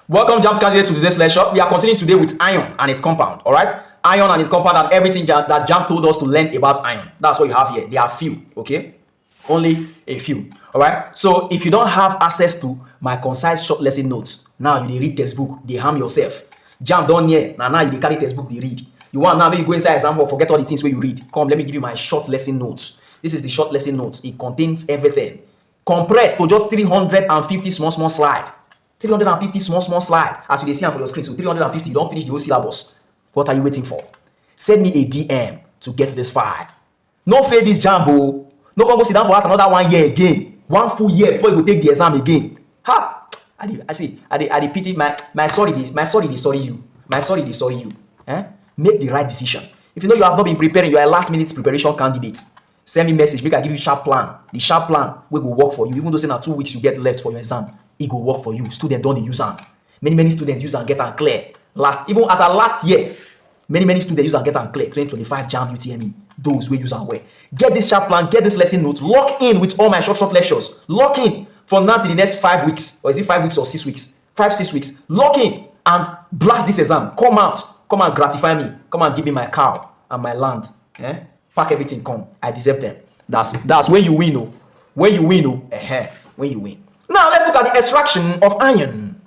Welcome, JAMB candidate, to today's lecture. We are continuing today with iron and its compound. All right, iron and its compound and everything that JAMB told us to learn about iron. That's what you have here. There are few, okay, only a few. All right. So if you don't have access to my concise short lesson notes, now you read textbook, they harm yourself. JAMB down here now you carry textbook, they read. You want now maybe go inside exam hall, forget all the things where you read. Come, let me give you my short lesson notes. This is the short lesson notes. It contains everything compressed to just 350 small slide. 350 small slide, as you see on your screen. So 350, you don't finish the whole syllabus. What are you waiting for? Send me a DM to get this file. No fail this JAMB. No go sit down for us another 1 year again. 1 full year before you go take the exam again. Ha! I pity my sorry you. Eh? Make the right decision. If you know you have not been preparing, you are a last minute preparation candidate. Send me message, make I give you sharp plan. The sharp plan will go work for you. Even though say now 2 weeks you get left for your exam, it go work for you. Students don't use them. Many students use and get and clear. Even as a last year, many students use and get and clear. 2025 JAMB UTME. Those will use and wear. Get this sharp plan, get this lesson notes, lock in with all my short lectures. Lock in from now to the next 5 weeks. Or is it 5 weeks or 6 weeks? 5-6 weeks. Lock in and blast this exam. Come out. Come and gratify me. Come and give me my cow and my land. Eh? Pack everything, come. I deserve them. That's when you win. When you win. When you win. Now let's look at the extraction of iron.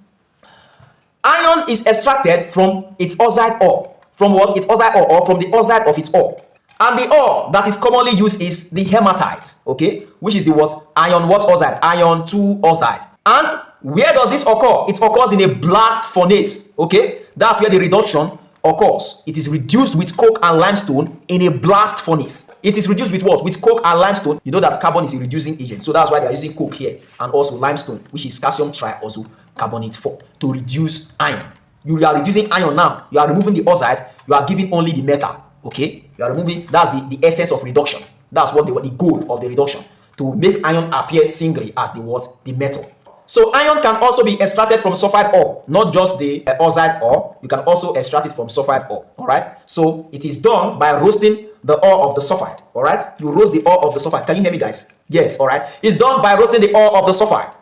Iron is extracted from its oxide ore. From what? Its oxide ore, or from the oxide of its ore. And the ore that is commonly used is the haematite, okay? Which is the what? Iron what oxide? Iron 2 oxide. And where does this occur? It occurs in a blast furnace, okay? That's where the reduction occurs. It is reduced with coke and limestone in a blast furnace. It is reduced with what? With coke and limestone. You know that carbon is a reducing agent, so that's why they are using coke here, and also limestone, which is calcium triosocarbonate 4, to reduce iron. You are reducing iron now. You are removing the oxide. You are giving only the metal. Okay, you are removing. That's the essence of reduction. That's what the goal of the reduction, to make iron appear singly as the metal. So iron can also be extracted from sulfide ore, not just the oxide ore. You can also extract it from sulfide ore. All right. So it is done by roasting the ore of the sulfide. All right. You roast the ore of the sulfide. Can you hear me, guys? Yes. All right. It's done by roasting the ore of the sulfide.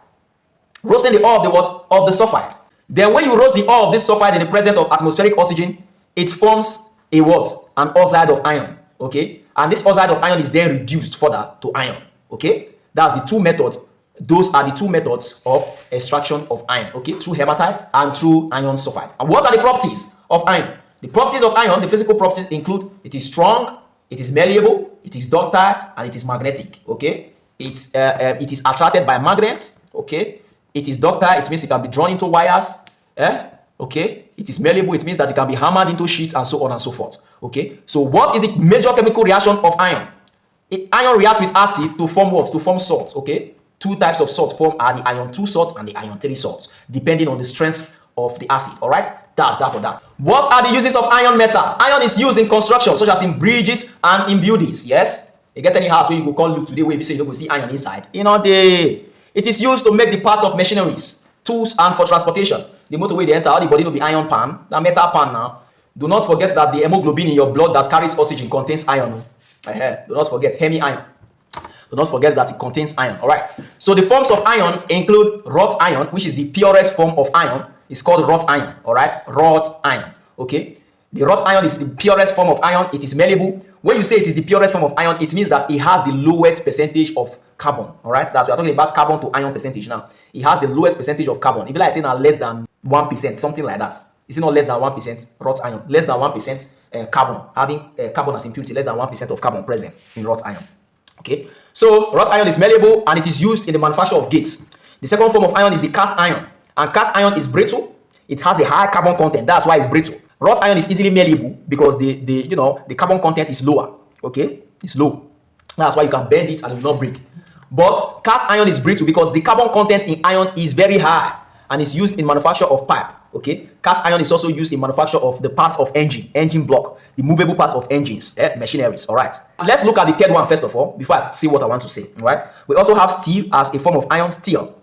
Roasting the ore of the what? Of the sulfide. Then when you roast the ore of this sulfide in the presence of atmospheric oxygen, it forms a what? An oxide of iron. Okay. And this oxide of iron is then reduced further to iron. Okay. That's the two methods. Those are the two methods of extraction of iron, okay, through hematite and through iron sulfide. And what are the properties of iron? The properties of iron, the physical properties include it is strong, it is malleable, it is ductile, and it is magnetic, okay? It is attracted by magnets, okay? It is ductile, it means it can be drawn into wires, okay? It is malleable, it means that it can be hammered into sheets and so on and so forth, okay? So what is the major chemical reaction of iron? Iron reacts with acid to form what? To form salts, okay? 2 types of salt form are the iron 2 salts and the iron 3 salts, depending on the strength of the acid. All right, that's that for that. What are the uses of iron metal? Iron is used in construction, such as in bridges and in buildings. Yes, you get any house where you go call look today where you say you don't go see iron inside. You know, it is used to make the parts of machineries, tools, and for transportation. The motorway they enter, all the body will be iron pan, the metal pan now. Do not forget that the hemoglobin in your blood that carries oxygen contains iron. Do not forget hemi-iron. Do not forget that it contains iron. All right. So the forms of iron include wrought iron, which is the purest form of iron. It's called wrought iron. All right. Wrought iron. Okay. The wrought iron is the purest form of iron. It is malleable. When you say it is the purest form of iron, it means that it has the lowest percentage of carbon. All right. That's we are talking about carbon to iron percentage now. It has the lowest percentage of carbon. If I say now less than 1%, something like that. Is it not less than 1% wrought iron? Less than 1% carbon, having carbon as impurity, less than 1% of carbon present in wrought iron. Okay. So wrought iron is malleable and it is used in the manufacture of gates. The second form of iron is the cast iron, and cast iron is brittle. It has a high carbon content. That's why it's brittle. Wrought iron is easily malleable because the carbon content is lower. Okay, it's low. That's why you can bend it and it will not break. But cast iron is brittle because the carbon content in iron is very high and is used in manufacture of pipe. Okay, cast iron is also used in manufacture of the parts of engine block, the movable parts of engines, machineries. All right, let's look at the third one first of all before I see what I want to say. All right, we also have steel as a form of iron. Steel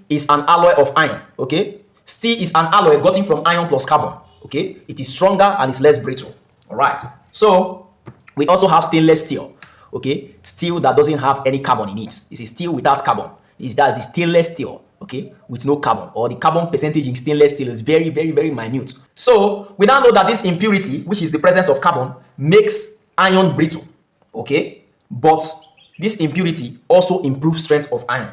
is an alloy of iron. Okay, steel is an alloy gotten from iron plus carbon. Okay, it is stronger and it's less brittle. All right, so we also have stainless steel. Okay, steel that doesn't have any carbon in it. This is steel without carbon. That's the stainless steel. okay, with no carbon, or the carbon percentage in stainless steel is very, very, very minute. So we now know that this impurity, which is the presence of carbon, makes iron brittle, okay, but this impurity also improves strength of iron.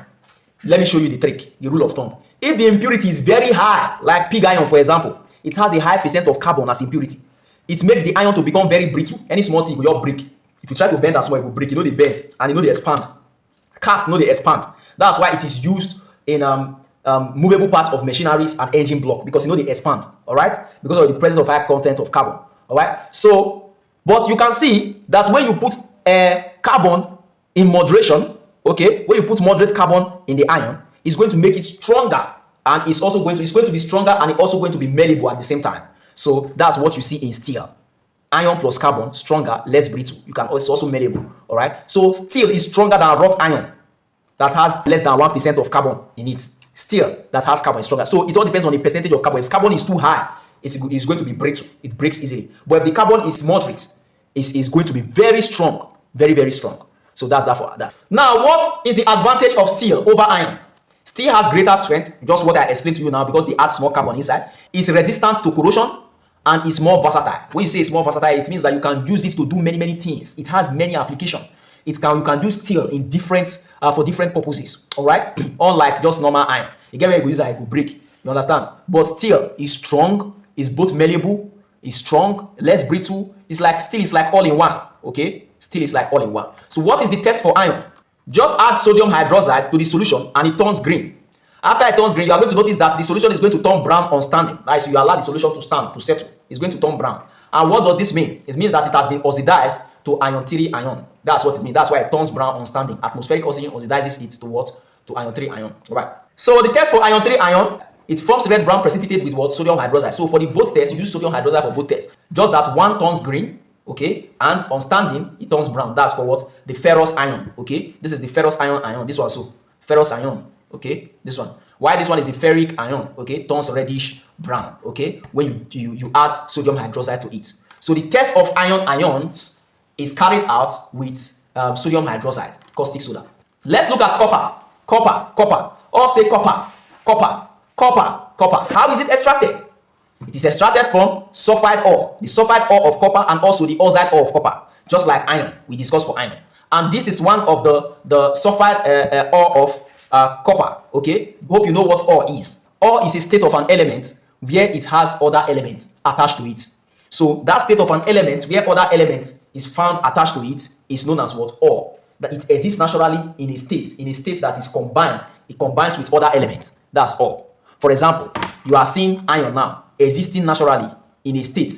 Let me show you the trick, the rule of thumb. If the impurity is very high, like pig iron for example, it has a high percent of carbon as impurity. It makes the iron to become very brittle. Any small thing will break. If you try to bend that small, it will break. You know they bend and you know they expand. Cast, you know they expand. That's why it is used in movable parts of machineries and engine block, because you know they expand. All right, because of the presence of high content of carbon. All right. So, but you can see that when you put carbon in moderation, okay, when you put moderate carbon in the iron, it's going to make it stronger, and it's going to be stronger, and it's also going to be malleable at the same time. So that's what you see in steel. Iron plus carbon, stronger, less brittle. You can also malleable. All right. So steel is stronger than wrought iron that has less than 1% of carbon in it. Steel that has carbon is stronger. So it all depends on the percentage of carbon. If carbon is too high, it's going to be brittle. It breaks easily. But if the carbon is moderate, it's going to be very strong, very, very strong. So that's that for that. Now, what is the advantage of steel over iron? Steel has greater strength, just what I explained to you now, because they add small carbon inside. It's resistant to corrosion and it's more versatile. When you say it's more versatile, it means that you can use it to do many, many things. It has many applications. You can use steel in for different purposes. All right, unlike just normal iron. You get where you use it, it will break. You understand? But steel is strong. It's both malleable. It's strong, less brittle. It's like steel is like all in one. Okay, steel is like all in one. So what is the test for iron? Just add sodium hydroxide to the solution and it turns green. After it turns green, you are going to notice that the solution is going to turn brown on standing. Right? So you allow the solution to stand, to settle. It's going to turn brown. And what does this mean? It means that it has been oxidized to iron 3 ion. That's what it means. That's why it turns brown on standing. Atmospheric oxygen oxidizes it to what? To iron 3 ion. All right. So the test for iron 3 ion, it forms red brown precipitate with what? Sodium hydroxide. So for the both tests, you use sodium hydroxide for both tests. Just that one turns green, okay, and on standing it turns brown. That's for what? The ferrous ion. Okay, this is the ferrous ion. This one, so ferrous ion. Okay, this one. Why this one is the ferric ion? Okay, turns reddish brown. Okay, when you add sodium hydroxide to it. So the test of ions is carried out with sodium hydroxide, caustic soda. Let's look at copper. Or say copper. How is it extracted? It is extracted from sulfide ore, the sulfide ore of copper, and also the oxide ore of copper, just like iron we discussed for iron. And this is one of the sulfide ore of copper. Okay, hope you know what ore is. Ore is a state of an element where it has other elements attached to it. So that state of an element where other elements is found attached to it is known as what? Ore. That it exists naturally in a state that is combined. It combines with other elements. That's ore. For example, you are seeing iron now existing naturally in a state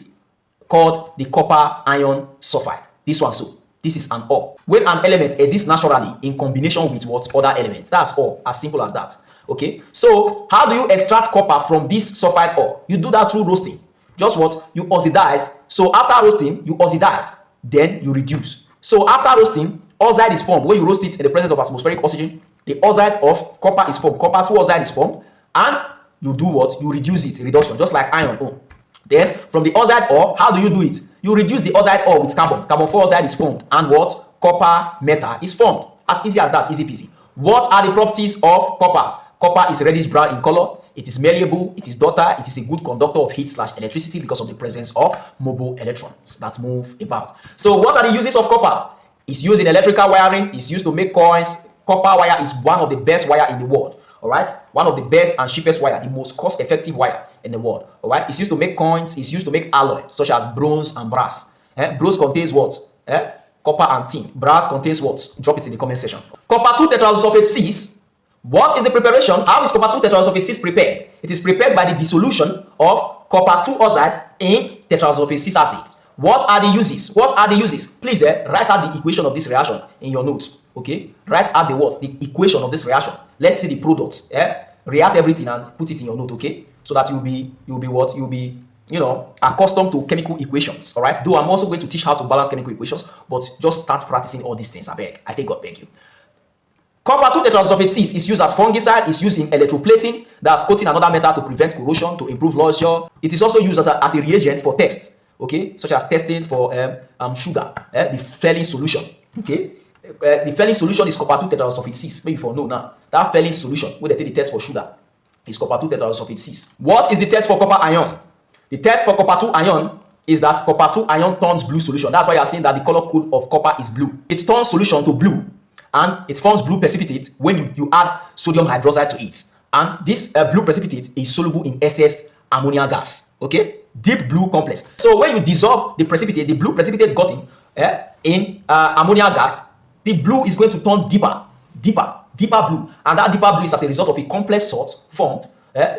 called the copper iron sulfide. This one, so this is an ore. When an element exists naturally in combination with what? Other elements. That's ore. As simple as that. Okay. So how do you extract copper from this sulfide ore? You do that through roasting. Just what? You oxidize. So after roasting, you oxidize. Then you reduce. So after roasting, oxide is formed. When you roast it in the presence of atmospheric oxygen, the oxide of copper is formed. Copper 2 oxide is formed. And you do what? You reduce it. Reduction. Just like iron ore. Then from the oxide ore, how do you do it? You reduce the oxide ore with carbon. Carbon 4 oxide is formed. And what? Copper metal is formed. As easy as that. Easy peasy. What are the properties of copper? Copper is reddish brown in color. It is malleable, it is ductile, it is a good conductor of heat/electricity because of the presence of mobile electrons that move about. So what are the uses of copper? It's used in electrical wiring, it's used to make coils. Copper wire is one of the best wire in the world. All right, one of the best and cheapest wire, the most cost-effective wire in the world. All right, it's used to make coins, it's used to make alloy such as bronze and brass. Bronze contains what? Copper and tin. Brass contains what? Drop it in the comment section. Copper 2 tetrasulfate 6. What is the preparation? How is copper 2 tetrasulfate 6 prepared? It is prepared by the dissolution of copper 2 oxide in tetrasulfate 6 acid. What are the uses? What are the uses? Please write out the equation of this reaction in your notes. Okay, write out the what? The equation of this reaction. Let's see the product. React everything and put it in your note. Okay, so that you'll be accustomed to chemical equations. All right. Though I'm also going to teach how to balance chemical equations, but just start practicing all these things. I beg. I take God beg you. Copper 2 tetrasulfate 6 is used as fungicide, is used in electroplating, that's coating another metal to prevent corrosion, to improve moisture. It is also used as a reagent for tests, okay, such as testing for sugar, the Fehling solution, okay. the Felling solution is copper 2 tetrasulfate 6. Maybe for no now. That Felling solution, where they take the test for sugar, is copper 2 tetrasulfate 6. What is the test for copper ion? The test for copper 2 ion is that copper 2 ion turns blue solution. That's why you are saying that the color code of copper is blue. It turns solution to blue, and it forms blue precipitate when you add sodium hydroxide to it. And this blue precipitate is soluble in excess ammonia gas. Okay, deep blue complex. So when you dissolve the precipitate, the blue precipitate got in ammonia gas, the blue is going to turn deeper blue, and that deeper blue is as a result of a complex salt formed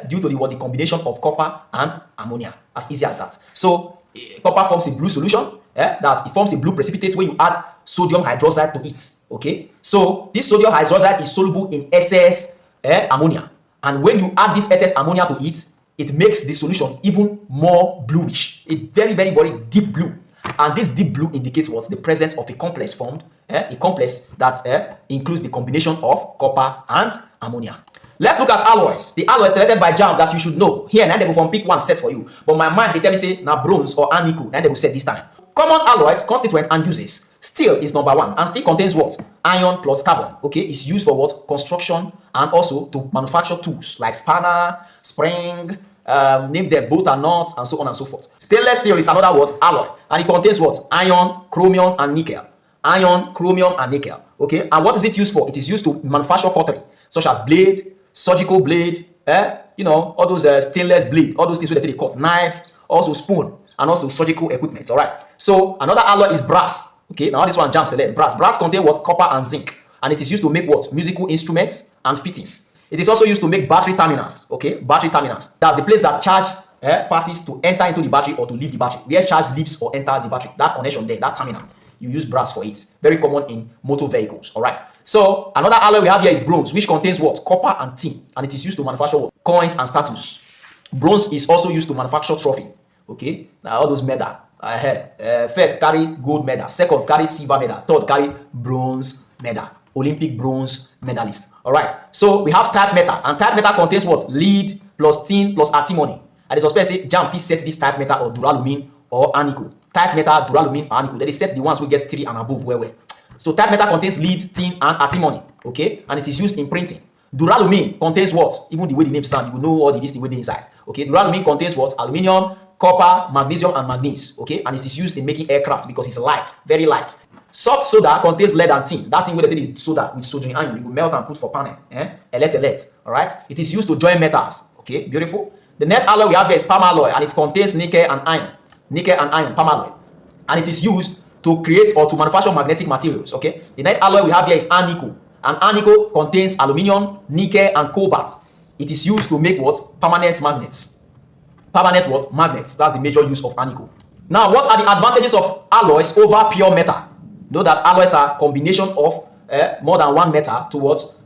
due to the combination of copper and ammonia. As easy as that. So copper forms a blue solution. It forms a blue precipitate when you add sodium hydroxide to it. Okay, so this sodium hydroxide is soluble in excess ammonia, and when you add this excess ammonia to it, it makes the solution even more bluish, a very deep blue. And this deep blue indicates what? The presence of a complex formed, a complex that includes the combination of copper and ammonia. Let's look at alloys. The alloys selected by JAMB that you should know. Here, now they go from pick one set for you. But my mind, they tell me say, now bronze or nickel. Now they will set this time. Common alloys, constituents, and uses. Steel is number one, and steel contains what? Iron plus carbon. Okay, it's used for what? Construction, and also to manufacture tools like spanner, spring, name them bolt and nuts, and so on and so forth. Stainless steel is another what? Alloy, and it contains what? Iron, chromium, and nickel. Iron, chromium, and nickel. Okay, and what is it used for? It is used to manufacture pottery, such as blade, surgical blade, all those stainless blade, all those things where they cut, knife, also spoon, and also surgical equipment. All right. So another alloy is brass. Okay, now this one JAMB select brass. Brass contains what? Copper and zinc, and it is used to make what? Musical instruments and fittings. It is also used to make battery terminals. Okay, battery terminals. That's the place that charge passes to enter into the battery or to leave the battery. Where charge leaves or enter the battery, that connection there, that terminal, you use brass for it. Very common in motor vehicles. All right. So another alloy we have here is bronze, which contains what? Copper and tin, and it is used to manufacture what? Coins and statues. Bronze is also used to manufacture trophy. Okay, now all those medal. First carry gold medal, second carry silver medal, third carry bronze medal. Olympic bronze medalist. All right. So we have type metal, and type metal contains what? Lead plus tin plus antimony. And the suspect say JAMB fit set this type metal or duralumin or nickel. Type metal, duralumin, or nickel. Then they set the ones who get 3 and above. Where? So type metal contains lead, tin, and antimony. Okay, and it is used in printing. Duralumin contains what? Even the way the name sound, you will know all the things with the inside. Okay, duralumin contains what? Aluminium, copper, magnesium, and manganese. Okay, and it is used in making aircraft because it's light, very light. Soft soda contains lead and tin. That thing where they take the soda with soldering iron, you will melt and put for panel. Elect. All right. It is used to join metals. Okay, beautiful. The next alloy we have here is palm alloy, and it contains nickel and iron. Nickel and iron, palm alloy, and it is used to create or to manufacture magnetic materials. Okay. The next alloy we have here is nickel, and nickel contains aluminium, nickel, and cobalt. It is used to make what? Permanent magnets. Permanent what? Magnets. That's the major use of nickel. Now, what are the advantages of alloys over pure metal? Know that alloys are combination of more than one metal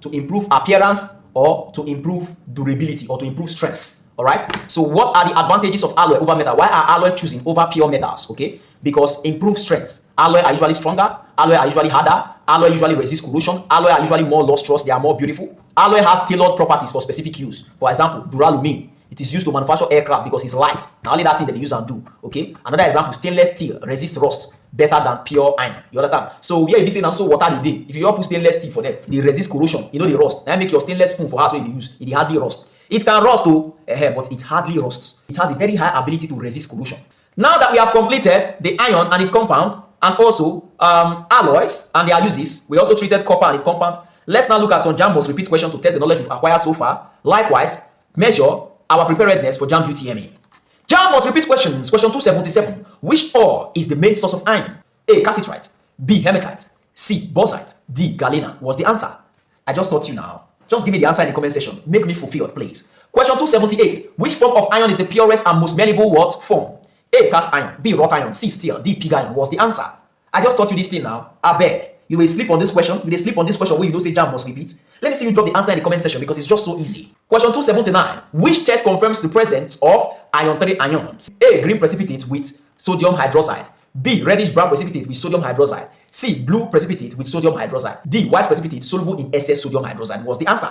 to improve appearance or to improve durability or to improve strength. All right. So what are the advantages of alloy over metal? Why are alloy choosing over pure metals? Okay, because improved strength. Alloy are usually stronger. Alloy are usually harder. Alloy usually resist corrosion. Alloy are usually more lustrous. They are more beautiful. Alloy has tailored properties for specific use. For example, duralumin. It is used to manufacture aircraft because it's light. Now only that thing that they use and do. Okay. Another example, stainless steel resists rust better than pure iron. You understand? So here you be saying so water the day. If you put stainless steel for them, they resist corrosion. You know the rust. Now make your stainless spoon for house where you use. It hardly rust. It can rust too, but it hardly rusts. It has a very high ability to resist corrosion. Now that we have completed the iron and its compound, and also alloys and their uses, we also treated copper and its compound. Let's now look at some JAMB repeat questions to test the knowledge we've acquired so far. Likewise, measure our preparedness for JAMB UTME. JAMB repeat questions. Question 277. Which ore is the main source of iron? A. Calcitrite. B. Haematite. C. Bauxite. D. Galena. What's the answer? I just taught you now. Just give me the answer in the comment section. Make me fulfilled, please. Question 278. Which form of iron is the purest and most malleable what form? A. Cast iron. B. Wrought iron. C. Steel. D. Pig iron. What's the answer? I just taught you this thing now. I beg. You will sleep on this question. You will sleep on this question where you don't say JAMB must repeat. Let me see you drop the answer in the comment section because it's just so easy. Question 279. Which test confirms the presence of iron 3 ions? A. Green precipitate with sodium hydroxide. B. Reddish brown precipitate with sodium hydroxide. C. Blue precipitate with sodium hydroxide. D. White precipitate soluble in excess sodium hydroxide. What's the answer?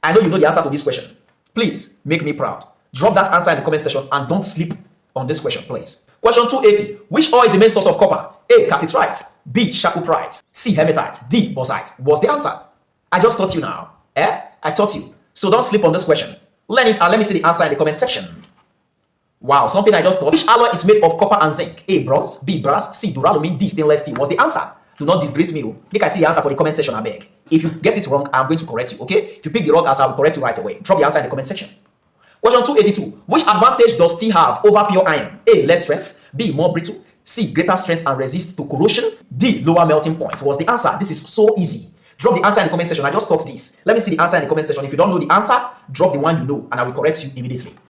I know you know the answer to this question. Please make me proud. Drop that answer in the comment section and don't sleep on this question, please. Question 280. Which ore is the main source of copper? A. Calcitrite. B. Chacoprite, C. Hematite, D. Bauxite was the answer. I just taught you now. I taught you. So don't sleep on this question. Learn it and let me see the answer in the comment section. Wow, something I just taught. Which alloy is made of copper and zinc? A. Bronze, B. Brass, C. Duralumin, D. Stainless steel was the answer. Do not disgrace me. Make I see the answer for the comment section, I beg. If you get it wrong, I'm going to correct you, okay? If you pick the wrong answer, I will correct you right away. Drop the answer in the comment section. Question 282. Which advantage does steel have over pure iron? A. Less strength, B. More brittle, C. Greater strength and resist to corrosion, D. Lower melting point was the answer. This is so easy. Drop the answer in the comment section. I just taught this. Let me see the answer in the comment section. If you don't know the answer, drop the one you know and I will correct you immediately.